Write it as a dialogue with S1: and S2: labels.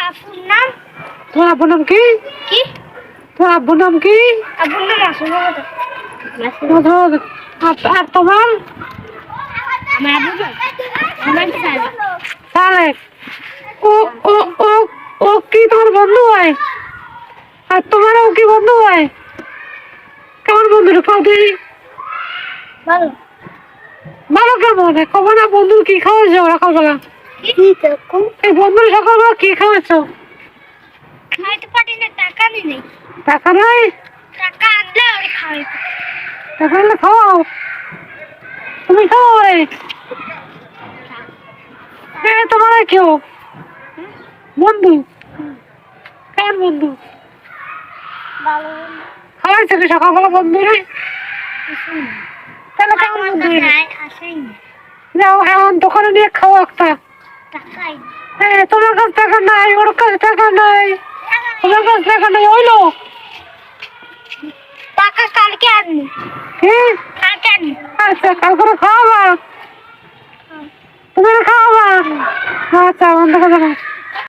S1: আপুর নাম
S2: তোমার আব্বুর নাম কি?
S1: কি?
S2: তোমার আব্বুর নাম কি?
S1: আব্বুর নাম মাসুদ।
S2: আর তোমার?
S1: আমার আব্বু আমার সালে
S2: সালেক। ও ও ও ও কি তোমার বন্ধু হয়? আর তোমারও কি বন্ধু হয়? কেমন বন্ধু রে কও তুই?
S1: ভালো।
S2: ভালো কেমন? কবে না বন্ধুর কি খাওয়াইছো সকালবেলা?
S1: কি তখন?
S2: এই বন্ধুর সকালবেলা কি খাওয়াইছো?
S1: খাইতে পারি না, টাকা নেই।
S2: টাকা নাই?
S1: টাকা আনলে ওরে খাওয়াই।
S2: টাকা আনলে খাওয়াও? তুমি খাও রে? তোমার আর কেউ বন্ধু? কেমন বন্ধু?
S1: ভালো।
S2: খাওয়াইছো কি সকালবেলা বন্ধু রে? তাহলে কেমন
S1: আমার
S2: বন্ধু?
S1: কাছে আসেই না।
S2: যাও এখন দোকানে নিয়ে খাও একটা।
S1: টাকাই
S2: তোমার কাছে টাকা নাই, ওর কাছে টাকা নাই, তোমার কাছে টাকা নাই, হইলো?
S1: টাকা কালকে আনবো।
S2: কি?
S1: কালকে আনবো।
S2: আচ্ছা কাল করে খাওয়াবা? তুমি খাওয়াবা? আচ্ছা বন্ধ করে দেবো।